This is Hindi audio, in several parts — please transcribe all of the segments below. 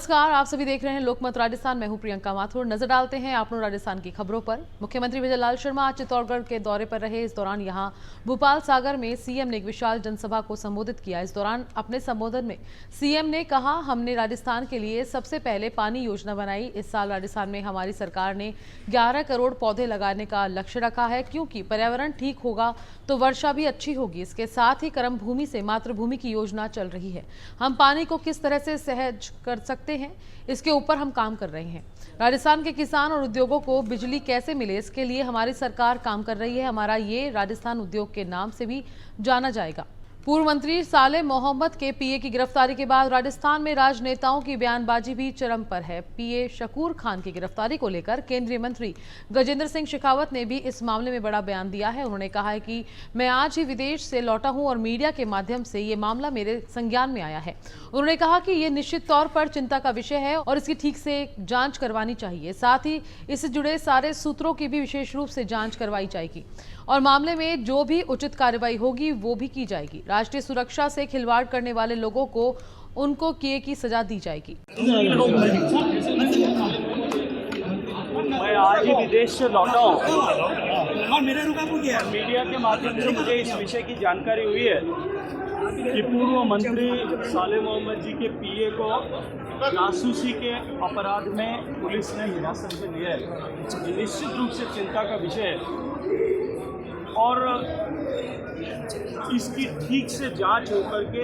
नमस्कार, आप सभी देख रहे हैं लोकमत राजस्थान। मैं हूं प्रियंका माथुर। नजर डालते हैं आप लोग राजस्थान की खबरों पर। मुख्यमंत्री विजय लाल शर्मा आज चित्तौड़गढ़ के दौरे पर रहे। इस दौरान यहां भोपाल सागर में सीएम ने एक विशाल जनसभा को संबोधित किया। इस दौरान अपने संबोधन में सीएम ने कहा, हमने राजस्थान के लिए सबसे पहले पानी योजना बनाई। इस साल राजस्थान में हमारी सरकार ने 11 करोड़ पौधे लगाने का लक्ष्य रखा है, क्योंकि पर्यावरण ठीक होगा तो वर्षा भी अच्छी होगी। इसके साथ ही कर्म भूमि से मातृभूमि की योजना चल रही है। हम पानी को किस तरह से सहज कर सकते हैं, इसके ऊपर हम काम कर रहे हैं। राजस्थान के किसान और उद्योगों को बिजली कैसे मिले, इसके लिए हमारी सरकार काम कर रही है। हमारा ये राजस्थान उद्योग के नाम से भी जाना जाएगा। पूर्व मंत्री सालेह मोहम्मद के पीए की गिरफ्तारी के बाद राजस्थान में राजनेताओं की बयानबाजी भी चरम पर है। पीए शकूर खान की गिरफ्तारी को लेकर केंद्रीय मंत्री गजेंद्र सिंह शेखावत ने भी इस मामले में बड़ा बयान दिया है। उन्होंने कहा है कि मैं आज ही विदेश से लौटा हूं और मीडिया के माध्यम से ये मामला मेरे संज्ञान में आया है। उन्होंने कहा कि ये निश्चित तौर पर चिंता का विषय है और इसकी ठीक से जांच करवानी चाहिए। साथ ही इससे जुड़े सारे सूत्रों की भी विशेष रूप से जांच करवाई जाएगी और मामले में जो भी उचित कार्रवाई होगी वो भी की जाएगी। राष्ट्रीय सुरक्षा से खिलवाड़ करने वाले लोगों को उनको किए की सजा दी जाएगी। मैं आज ही विदेश से लौटा हूँ। मीडिया के माध्यम से मुझे इस विषय की जानकारी हुई है कि पूर्व मंत्री सालेह मोहम्मद जी के पीए को जासूसी के अपराध में पुलिस ने हिरासत में लिया है। ये निश्चित रूप से चिंता का विषय है और इसकी ठीक से जांच होकर के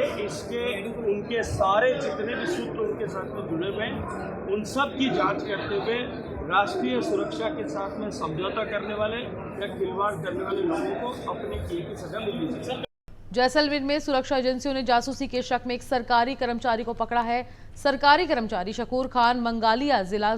उनके सारे जितने भी सूत्र उनके साथ में जुड़े हुए हैं उन सब की जांच करते हुए राष्ट्रीय सुरक्षा के साथ में समझौता करने वाले या खिलवाड़ करने वाले लोगों को अपने किए की सजा मिलनी चाहिए। जैसलमेर में सुरक्षा एजेंसियों ने जासूसी के शक में एक सरकारी कर्मचारी को पकड़ा है। सरकारी कर्मचारी शकूर खान मंगालिया जिला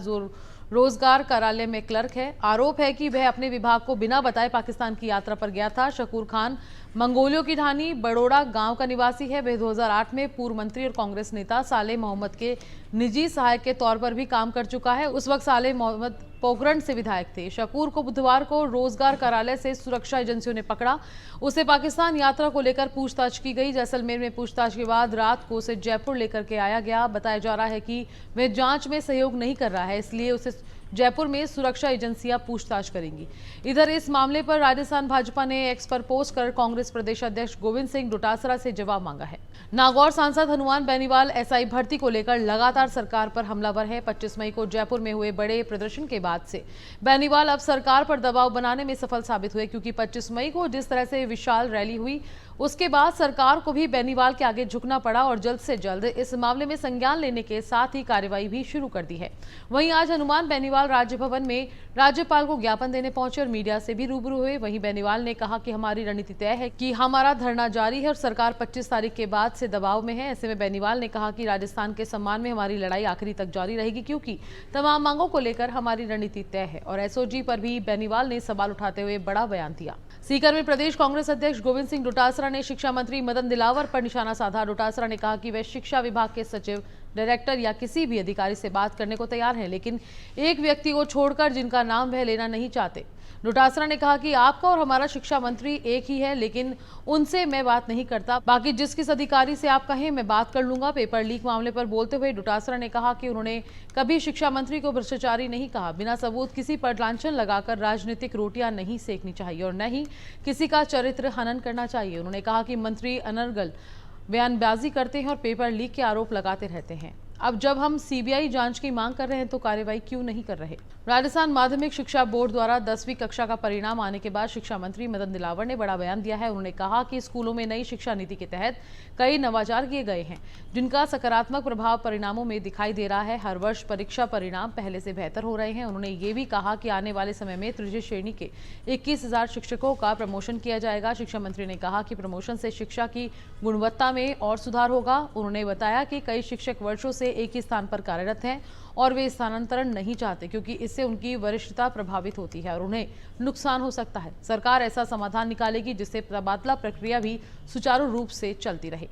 रोजगार कार्यालय में क्लर्क है। आरोप है कि वह अपने विभाग को बिना बताए पाकिस्तान की यात्रा पर गया था। शकूर खान मंगोलियों की ढानी बड़ोड़ा गांव का निवासी है। वह 2008 में पूर्व मंत्री और कांग्रेस नेता सालेह मोहम्मद के निजी सहायक के तौर पर भी काम कर चुका है। उस वक्त सालेह मोहम्मद पोखरण से विधायक थे। शकूर को बुधवार को रोजगार कार्यालय से सुरक्षा एजेंसियों ने पकड़ा। उसे पाकिस्तान यात्रा को लेकर पूछताछ की गई। जैसलमेर में पूछताछ के बाद रात को उसे जयपुर लेकर के आया गया। बताया जा रहा है कि वह जांच में सहयोग नहीं कर रहा है, इसलिए उसे जयपुर में सुरक्षा एजेंसियां पूछताछ करेंगी। इधर इस मामले पर राजस्थान भाजपा ने एक्स पर पोस्ट कर कांग्रेस प्रदेश अध्यक्ष गोविंद सिंह डोटासरा से जवाब मांगा है। नागौर सांसद हनुमान बेनीवाल एसआई भर्ती को लेकर लगातार सरकार पर हमलावर है। 25 मई को जयपुर में हुए बड़े प्रदर्शन के बाद से बेनीवाल अब सरकार पर दबाव बनाने में सफल साबित हुए, क्योंकि 25 मई को जिस तरह से विशाल रैली हुई उसके बाद सरकार को भी बेनीवाल के आगे झुकना पड़ा और जल्द से जल्द इस मामले में संज्ञान लेने के साथ ही कार्रवाई भी शुरू कर दी है। वहीं आज हनुमान बेनीवाल राजभवन में राज्यपाल को ज्ञापन देने पहुंचे और मीडिया से भी रूबरू हुए। वहीं बेनीवाल ने कहा कि हमारी रणनीति तय है कि हमारा धरना जारी है और सरकार 25 तारीख के बाद से दबाव में है। ऐसे में बेनीवाल ने कहा कि राजस्थान के सम्मान में हमारी लड़ाई आखिरी तक जारी रहेगी, क्योंकि तमाम मांगों को लेकर हमारी रणनीति तय है। और एसओजी पर भी बेनीवाल ने सवाल उठाते हुए बड़ा बयान दिया। सीकर में प्रदेश कांग्रेस अध्यक्ष गोविंद सिंह डोटासरा ने शिक्षा मंत्री मदन दिलावर पर निशाना साधा। डोटासरा ने कहा कि वे शिक्षा विभाग के सचिव, डायरेक्टर या किसी भी अधिकारी से बात करने को तैयार हैं, लेकिन एक व्यक्ति को छोड़कर जिनका नाम वह लेना नहीं चाहते। डोटासरा ने कहा कि आपका और हमारा शिक्षा मंत्री एक ही है, लेकिन उनसे मैं बात नहीं करता। बाकी जिस किस अधिकारी से आप कहें मैं बात कर लूंगा। पेपर लीक मामले पर बोलते हुए डोटासरा ने कहा कि उन्होंने कभी शिक्षा मंत्री को भ्रष्टाचारी नहीं कहा। बिना सबूत किसी पर लांछन लगाकर राजनीतिक रोटियां नहीं सेकनी चाहिए और न ही किसी का चरित्र हनन करना चाहिए। उन्होंने कहा कि मंत्री अनर्गल बयानबाजी करते हैं और पेपर लीक के आरोप लगाते रहते हैं। अब जब हम सीबीआई जांच की मांग कर रहे हैं तो कार्रवाई क्यों नहीं कर रहे। राजस्थान माध्यमिक शिक्षा बोर्ड द्वारा 10वीं कक्षा का परिणाम आने के बाद शिक्षा मंत्री मदन दिलावर ने बड़ा बयान दिया है। उन्होंने कहा कि स्कूलों में नई शिक्षा नीति के तहत कई नवाचार किए गए हैं, जिनका सकारात्मक प्रभाव परिणामों में दिखाई दे रहा है। हर वर्ष परीक्षा परिणाम पहले से बेहतर हो रहे हैं। उन्होंने ये भी कहा कि आने वाले समय में तृतीय श्रेणी के 21,000 शिक्षकों का प्रमोशन किया जाएगा। शिक्षा मंत्री ने कहा कि प्रमोशन से शिक्षा की गुणवत्ता में और सुधार होगा। उन्होंने बताया कि कई शिक्षक वर्षों से एक ही स्थान पर कार्यरत हैं और वे स्थानांतरण नहीं चाहते, क्योंकि इससे उनकी वरिष्ठता प्रभावित होती है और उन्हें नुकसान हो सकता है। सरकार ऐसा समाधान निकालेगी जिससे तबादला प्रक्रिया भी सुचारू रूप से चलती रहे।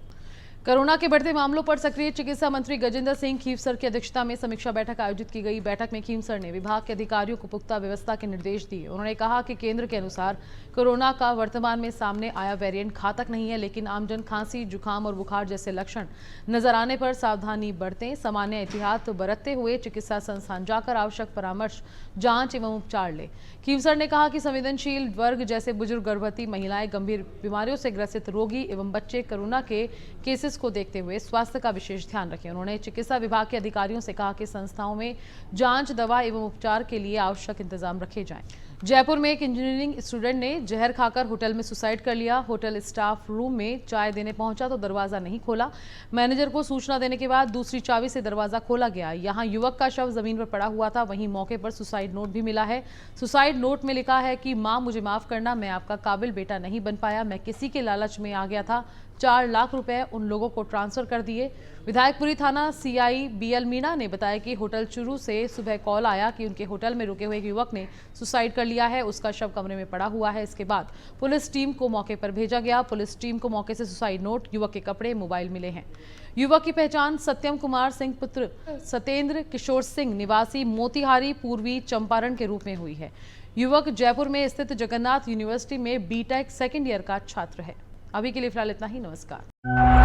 कोरोना के बढ़ते मामलों पर सक्रिय चिकित्सा मंत्री गजेंद्र सिंह खीवसर की अध्यक्षता में समीक्षा बैठक आयोजित की गई। बैठक में खीवसर ने विभाग के अधिकारियों को पुख्ता व्यवस्था के निर्देश दिए। उन्होंने कहा कि केंद्र के अनुसार कोरोना का वर्तमान में सामने आया वेरिएंट घातक नहीं है, लेकिन आमजन खांसी, जुकाम और बुखार जैसे लक्षण नजर आने पर सावधानी बरतें। सामान्य एहतियात बरतते हुए चिकित्सा संस्थान जाकर आवश्यक परामर्श, जांच एवं उपचार ले। खीवसर ने कहा कि संवेदनशील वर्ग जैसे बुजुर्ग, गर्भवती महिलाएं, गंभीर बीमारियों से ग्रसित रोगी एवं बच्चे कोरोना के केसेस को देखते हुए स्वास्थ्य का विशेष ध्यान रखें। उन्होंने चिकित्सा विभाग के अधिकारियों से कहा कि संस्थाओं में जांच, दवा एवं उपचार के लिए आवश्यक इंतजाम रखे जाएं। जयपुर में एक इंजीनियरिंग स्टूडेंट ने जहर खाकर होटल में सुसाइड कर लिया। होटल स्टाफ रूम में चाय देने पहुंचा तो दरवाजा नहीं खोला। मैनेजर को सूचना देने के बाद दूसरी चाबी से दरवाजा खोला गया। यहां युवक का शव जमीन पर पड़ा हुआ था। वहीं मौके पर सुसाइड नोट भी मिला है। सुसाइड नोट में लिखा है कि मां, मुझे माफ करना, मैं आपका काबिल बेटा नहीं बन पाया, मैं किसी के लालच में आ गया था। 4 लाख रुपए उन लोगों को ट्रांसफर कर दिए। विधायकपुरी थाना सीआई बीएल मीणा ने बताया कि होटल चुरू से सुबह कॉल आया कि उनके होटल में रुके हुए एक युवक ने सुसाइड कर लिया है। उसका शव कमरे में पड़ा हुआ है। इसके बाद पुलिस टीम को मौके पर भेजा गया। पुलिस टीम को मौके से सुसाइड नोट, युवक के कपड़े, मोबाइल मिले हैं। युवक की पहचान सत्यम कुमार सिंह पुत्र सत्येंद्र किशोर सिंह निवासी मोतिहारी पूर्वी चंपारण के रूप में हुई है। युवक जयपुर में स्थित जगन्नाथ यूनिवर्सिटी में बीटेक सेकेंड ईयर का छात्र है। अभी के लिए फिलहाल इतना ही। नमस्कार।